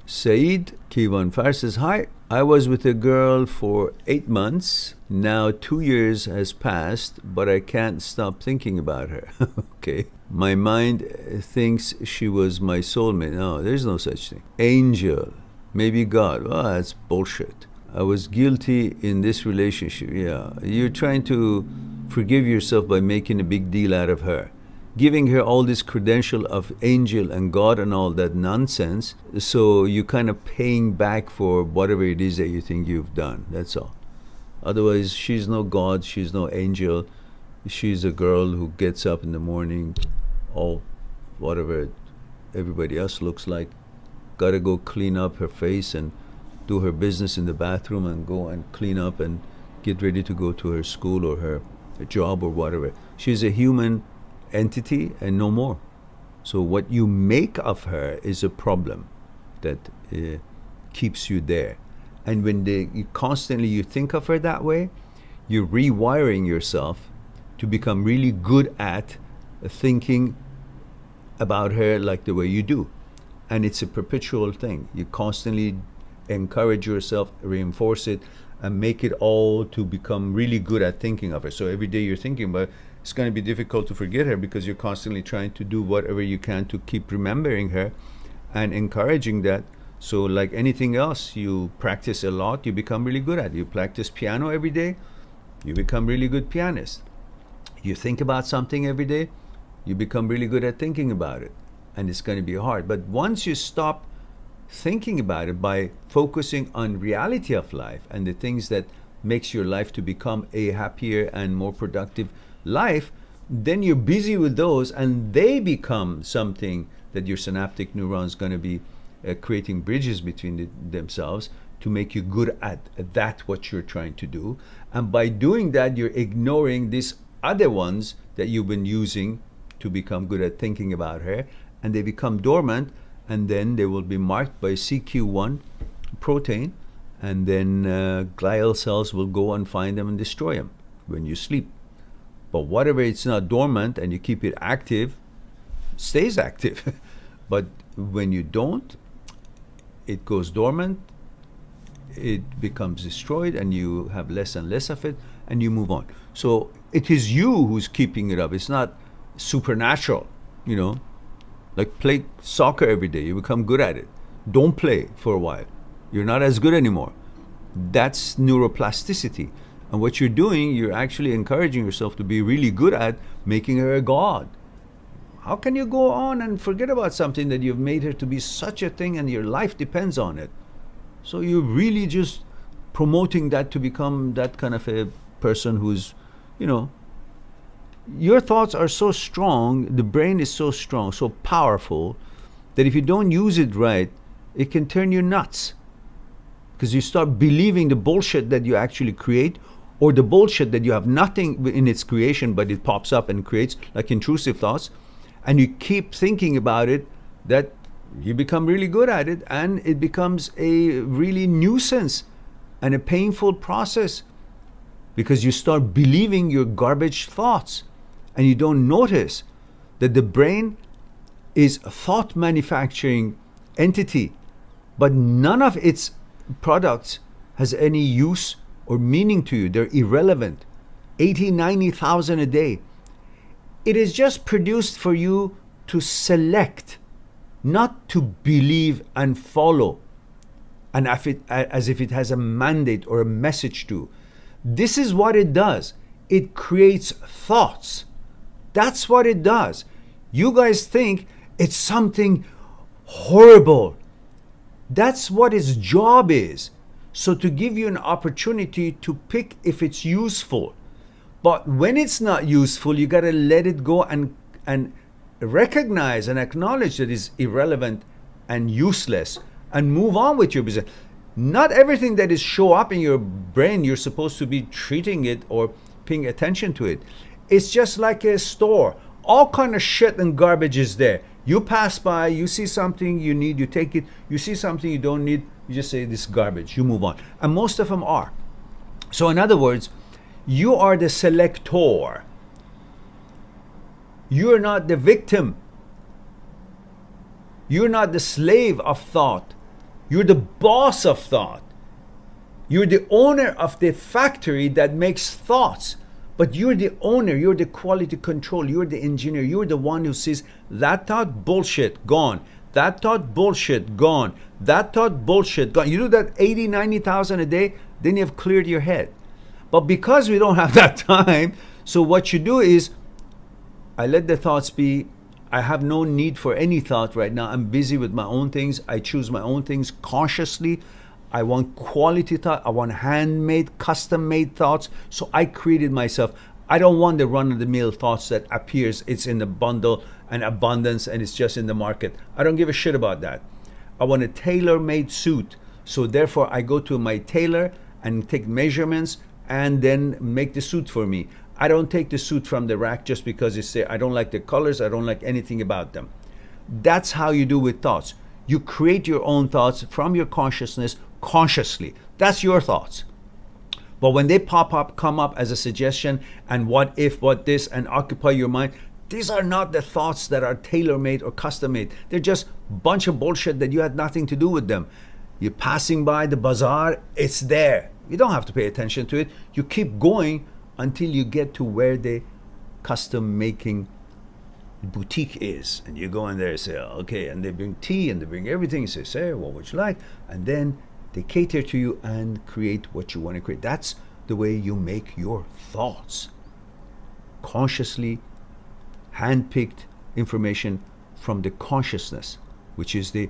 Saeed Kivan Far says, Hi, I was with a girl for 8 months. Now 2 years has passed, but I can't stop thinking about her. Okay. My mind thinks she was my soulmate. No, there's no such thing. Angel, maybe God. Oh, that's bullshit. I was guilty in this relationship. Yeah, you're trying to forgive yourself by making a big deal out of her, giving her all this credential of angel and God and all that nonsense. So you're kind of paying back for whatever it is that you think you've done. That's all. Otherwise, she's no God, she's no angel. She's a girl who gets up in the morning, all whatever everybody else looks like. Gotta go clean up her face and do her business in the bathroom and go and clean up and get ready to go to her school or her job or whatever. She's a human entity and no more. So what you make of her is a problem that keeps you there. And when you constantly think of her that way, you're rewiring yourself to become really good at thinking about her like the way you do. And it's a perpetual thing. You constantly encourage yourself, reinforce it, and make it all to become really good at thinking of her. So every day you're thinking about it, it's going to be difficult to forget her because you're constantly trying to do whatever you can to keep remembering her and encouraging that. So like anything else, you practice a lot, you become really good at it. You practice piano every day, you become really good pianist. You think about something every day, you become really good at thinking about it. And it's going to be hard. But once you stop thinking about it by focusing on reality of life and the things that makes your life to become a happier and more productive life, then you're busy with those and they become something that your synaptic neurons going to be creating bridges between themselves to make you good at that what you're trying to do. And by doing that, you're ignoring these other ones that you've been using to become good at thinking about her, and they become dormant, and then they will be marked by CQ1 protein, and then glial cells will go and find them and destroy them when you sleep. But whatever it's not dormant and you keep it active, stays active. But when you don't, it goes dormant, it becomes destroyed, and you have less and less of it, and you move on. So it is you who's keeping it up. It's not supernatural, Like play soccer every day, you become good at it. Don't play for a while. You're not as good anymore. That's neuroplasticity. And what you're doing, you're actually encouraging yourself to be really good at making her a god. How can you go on and forget about something that you've made her to be such a thing and your life depends on it? So you're really just promoting that to become that kind of a person who's, your thoughts are so strong, the brain is so strong, so powerful, that if you don't use it right, it can turn you nuts. Because you start believing the bullshit that you actually create, or the bullshit that you have nothing in its creation, but it pops up and creates, like intrusive thoughts, and you keep thinking about it, that you become really good at it, and it becomes a really nuisance and a painful process, because you start believing your garbage thoughts, and you don't notice that the brain is a thought manufacturing entity, but none of its products has any use or meaning to you. They're irrelevant. 80, 90,000 a day. It is just produced for you to select, not to believe and follow, and as if it has a mandate or a message to. This is what it does. It creates thoughts. That's what it does. You guys think it's something horrible. That's what its job is. So to give you an opportunity to pick if it's useful. But when it's not useful, you got to let it go and recognize and acknowledge that it's irrelevant and useless and move on with your business. Not everything that is show up in your brain, you're supposed to be treating it or paying attention to it. It's just like a store. All kind of shit and garbage is there. You pass by, you see something you need, you take it. You see something you don't need, you just say this is garbage, you move on. And most of them are. So in other words, you are the selector. You're not the victim. You're not the slave of thought. You're the boss of thought. You're the owner of the factory that makes thoughts. But you're the owner, you're the quality control, you're the engineer, you're the one who says, that thought, bullshit, gone. That thought, bullshit, gone. That thought, bullshit, gone. You do that 80, 90,000 a day, then you've cleared your head. But because we don't have that time, so what you do is, I let the thoughts be. I have no need for any thought right now. I'm busy with my own things. I choose my own things consciously. I want quality thought. I want handmade, custom-made thoughts. So I created myself. I don't want the run-of-the-mill thoughts that appears. It's in the bundle and abundance and it's just in the market. I don't give a shit about that. I want a tailor-made suit. So therefore, I go to my tailor and take measurements and then make the suit for me. I don't take the suit from the rack just because it's there. I don't like the colors. I don't like anything about them. That's how you do with thoughts. You create your own thoughts from your consciousness consciously. That's your thoughts. But when they pop up, come up as a suggestion, and what if, what this, and occupy your mind, these are not the thoughts that are tailor-made or custom-made. They're just a bunch of bullshit that you had nothing to do with them. You're passing by the bazaar, it's there. You don't have to pay attention to it. You keep going until you get to where the custom making boutique is. And you go in there and say, okay, and they bring tea and they bring everything. You say, what would you like? And then they cater to you and create what you want to create. That's the way you make your thoughts. Consciously handpicked information from the consciousness, which is the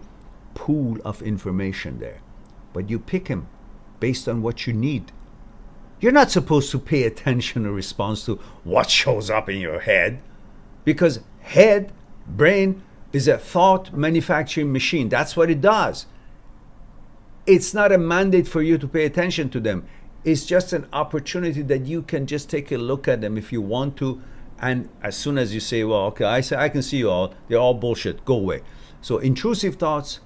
pool of information there. But you pick them based on what you need. You're not supposed to pay attention or response to what shows up in your head, because head, brain, is a thought manufacturing machine. That's what it does. It's not a mandate for you to pay attention to them. It's just an opportunity that you can just take a look at them if you want to. And as soon as you say, well, okay, I can see you all, they're all bullshit, go away. So intrusive thoughts,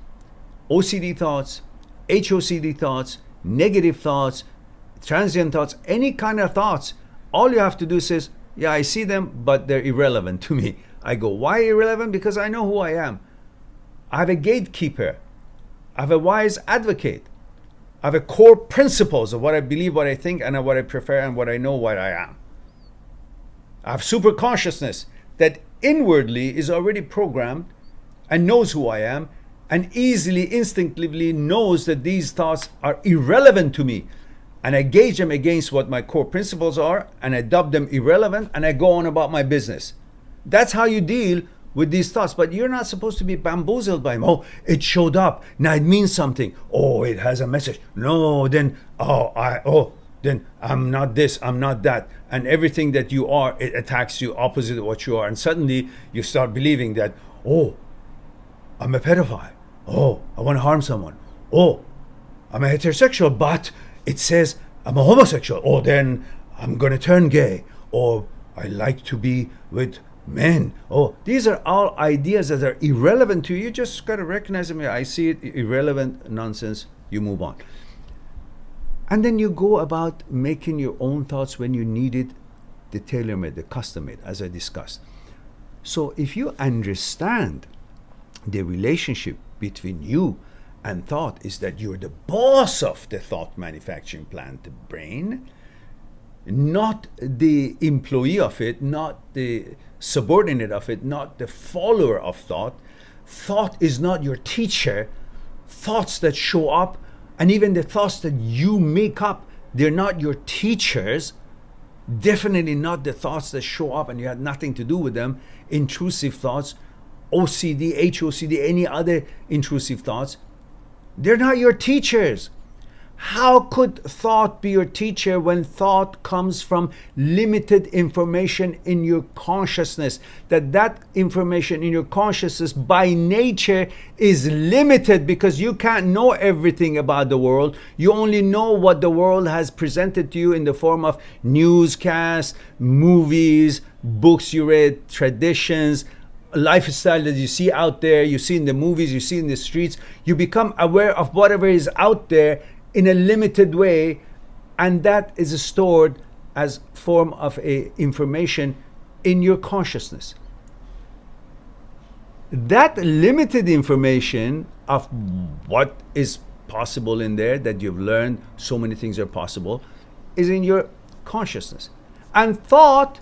OCD thoughts, HOCD thoughts, negative thoughts, transient thoughts, any kind of thoughts, all you have to do is, yeah, I see them, but they're irrelevant to me. I go, why irrelevant? Because I know who I am. I have a gatekeeper. I have a wise advocate. I have a core principles of what I believe, what I think, and what I prefer, and what I know what I am. I have super consciousness that inwardly is already programmed and knows who I am, and easily, instinctively knows that these thoughts are irrelevant to me. And I gauge them against what my core principles are, and I dub them irrelevant, and I go on about my business. That's how you deal with these thoughts. But you're not supposed to be bamboozled by them. Oh, it showed up. Now it means something. Oh, it has a message. No, then, then I'm not this, I'm not that. And everything that you are, it attacks you opposite of what you are. And suddenly you start believing that, oh, I'm a pedophile. Oh, I want to harm someone. Oh, I'm a heterosexual, but it says I'm a homosexual. Oh, then I'm going to turn gay. Or I like to be with men. Oh, these are all ideas that are irrelevant to you. You just got to recognize them. I see it, irrelevant nonsense. You move on. And then you go about making your own thoughts when you need it, the tailor-made, the custom-made, as I discussed. So if you understand the relationship between you and thought is that you're the boss of the thought manufacturing plant, the brain, not the employee of it, not the subordinate of it, not the follower of thought. Thought is not your teacher. Thoughts that show up, and even the thoughts that you make up, they're not your teachers. Definitely not the thoughts that show up and you had nothing to do with them. Intrusive thoughts, OCD, HOCD, any other intrusive thoughts, they're not your teachers. How could thought be your teacher when thought comes from limited information in your consciousness? That information in your consciousness by nature is limited because you can't know everything about the world. You only know what the world has presented to you in the form of newscasts, movies, books you read, traditions, lifestyle that you see out there, you see in the movies, you see in the streets. You become aware of whatever is out there in a limited way, and that is stored as form of information in your consciousness. That limited information of what is possible in there, that you've learned so many things are possible, is in your consciousness. And thought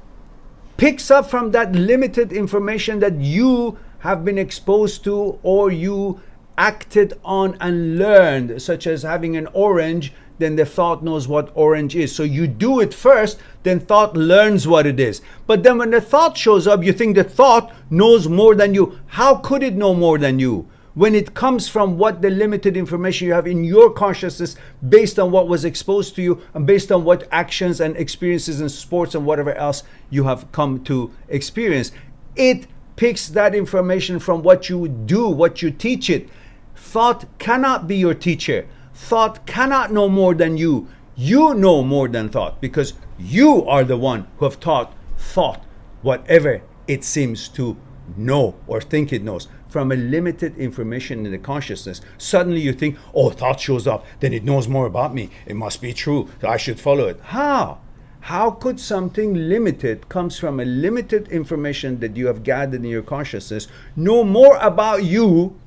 picks up from that limited information that you have been exposed to or you acted on and learned, such as having an orange, then the thought knows what orange is. So you do it first, then thought learns what it is. But then when the thought shows up, you think the thought knows more than you. How could it know more than you? When it comes from what the limited information you have in your consciousness based on what was exposed to you and based on what actions and experiences in sports and whatever else you have come to experience. It picks that information from what you do, what you teach it. Thought cannot be your teacher. Thought cannot know more than you. You know more than thought because you are the one who have taught thought whatever it seems to know or think it knows. From a limited information in the consciousness, suddenly you think, oh, thought shows up, then it knows more about me. It must be true, so I should follow it. How? How could something limited, comes from a limited information that you have gathered in your consciousness, know more about you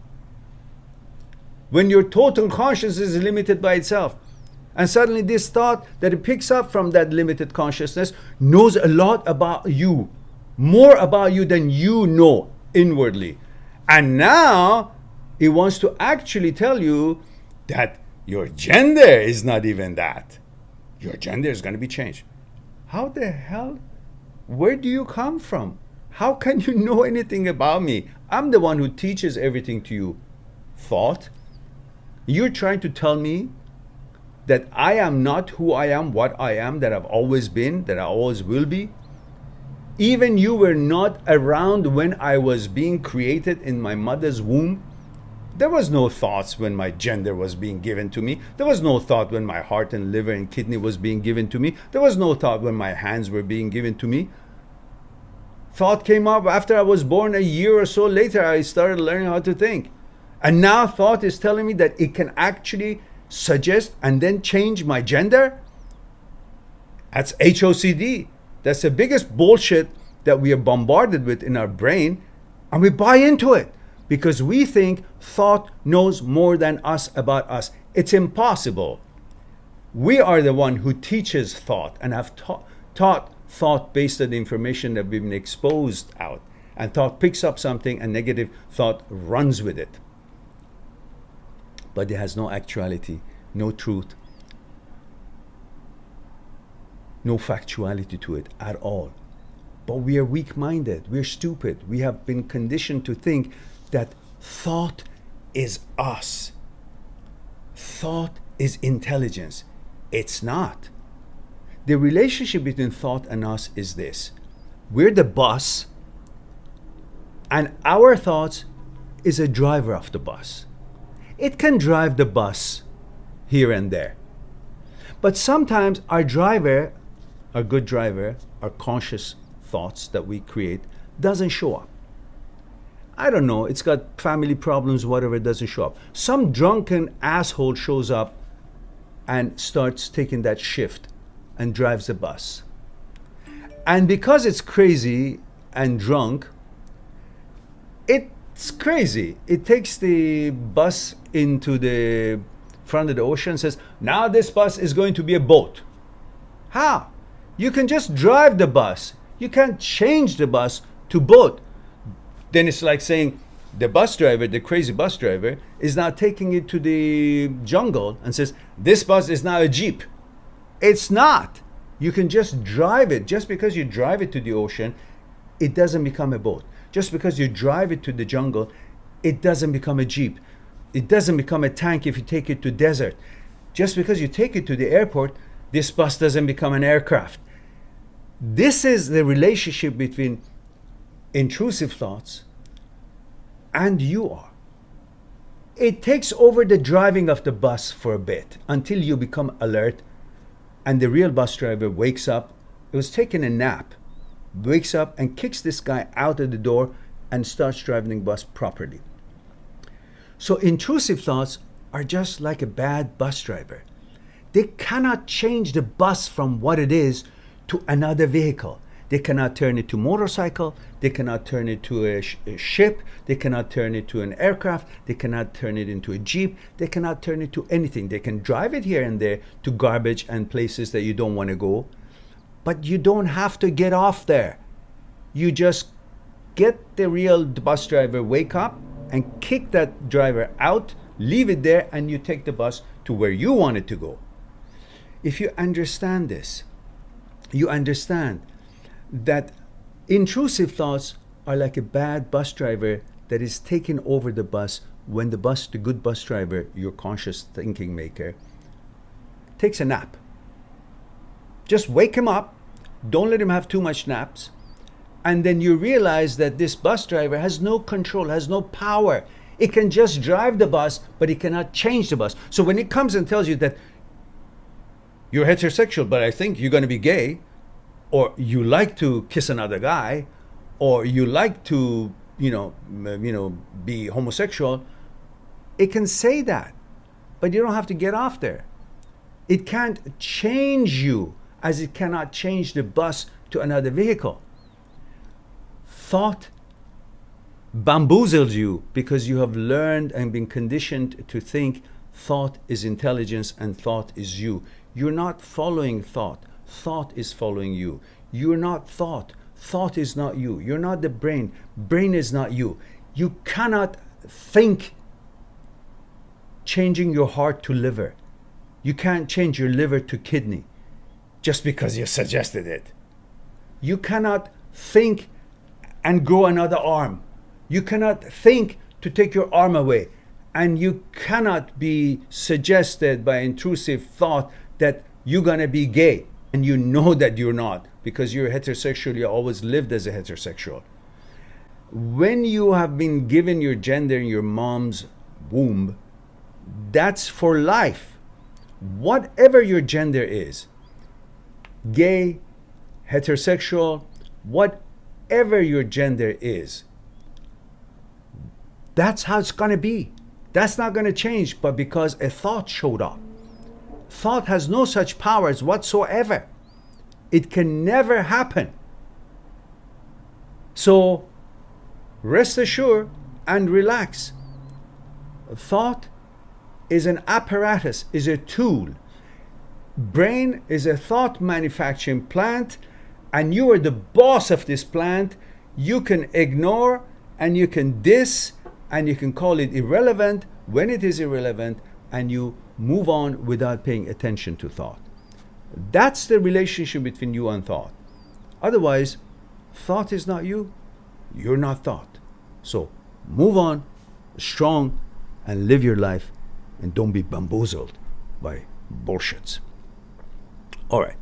when your total consciousness is limited by itself? And suddenly this thought that it picks up from that limited consciousness knows a lot about you, more about you than you know inwardly. And now it wants to actually tell you that your gender is not even that. Your gender is going to be changed. How the hell? Where do you come from? How can you know anything about me? I'm the one who teaches everything to you. Thought? You're trying to tell me that I am not who I am, what I am, that I've always been, that I always will be? Even you were not around when I was being created in my mother's womb. There was no thoughts when my gender was being given to me. There was no thought when my heart and liver and kidney was being given to me. There was no thought when my hands were being given to me. Thought came up after I was born. A year or so later, I started learning how to think. And now thought is telling me that it can actually suggest and then change my gender? That's HOCD. That's the biggest bullshit that we are bombarded with in our brain, and we buy into it because we think thought knows more than us about us. It's impossible. We are the one who teaches thought and have taught thought based on the information that we've been exposed out. And thought picks up something and negative thought runs with it. But it has no actuality, no truth, no factuality to it at all. But we are weak-minded, we're stupid. We have been conditioned to think that thought is us. Thought is intelligence. It's not. The relationship between thought and us is this. We're the bus, and our thoughts is a driver of the bus. It can drive the bus here and there. But sometimes our driver, our good driver, our conscious thoughts that we create, doesn't show up. I don't know, it's got family problems, whatever, it doesn't show up. Some drunken asshole shows up and starts taking that shift and drives the bus. And because it's crazy and drunk, it's crazy. It takes the bus into the front of the ocean and says, now this bus is going to be a boat. How? You can just drive the bus. You can't change the bus to boat. Then it's like saying the bus driver, the crazy bus driver, is now taking it to the jungle and says, this bus is now a Jeep. It's not. You can just drive it. Just because you drive it to the ocean, it doesn't become a boat. Just because you drive it to the jungle, it doesn't become a Jeep. It doesn't become a tank if you take it to desert. Just because you take it to the airport, this bus doesn't become an aircraft. This is the relationship between intrusive thoughts and you are. It takes over the driving of the bus for a bit until you become alert and the real bus driver wakes up. It was taking a nap, wakes up and kicks this guy out of the door and starts driving the bus properly. So intrusive thoughts are just like a bad bus driver. They cannot change the bus from what it is to another vehicle. They cannot turn it to motorcycle. They cannot turn it to a ship. They cannot turn it to an aircraft. They cannot turn it into a Jeep. They cannot turn it to anything. They can drive it here and there to garbage and places that you don't want to go. But you don't have to get off there. You just get the real bus driver, wake up, and kick that driver out, leave it there, and you take the bus to where you want it to go. If you understand this, you understand that intrusive thoughts are like a bad bus driver that is taking over the bus when the good bus driver, your conscious thinking maker, takes a nap. Just wake him up, don't let him have too much naps, and then you realize that this bus driver has no control, has no power. It can just drive the bus, but it cannot change the bus. So when it comes and tells you that you're heterosexual, but I think you're going to be gay, or you like to kiss another guy, or you like to, be homosexual, it can say that, but you don't have to get off there. It can't change you as it cannot change the bus to another vehicle. Thought bamboozles you because you have learned and been conditioned to think thought is intelligence and thought is you. You're not following thought. Thought is following you. You're not thought. Thought is not you. You're not the brain. Brain is not you. You cannot think changing your heart to liver. You can't change your liver to kidney just because you suggested it. You cannot think and grow another arm. You cannot think to take your arm away. And you cannot be suggested by intrusive thought that you're going to be gay. And you know that you're not because you're heterosexual. You always lived as a heterosexual. When you have been given your gender in your mom's womb, that's for life. Whatever your gender is, gay, heterosexual, whatever your gender is, that's how it's going to be. That's not going to change, but because a thought showed up. Thought has no such powers whatsoever. It can never happen. So rest assured and relax. Thought is an apparatus, is a tool. Brain is a thought manufacturing plant, and you are the boss of this plant. You can ignore and you can diss and you can call it irrelevant when it is irrelevant, and you move on without paying attention to thought. That's the relationship between you and thought. Otherwise, thought is not you. You're not thought. So move on, strong, and live your life, and don't be bamboozled by bullshits. All right.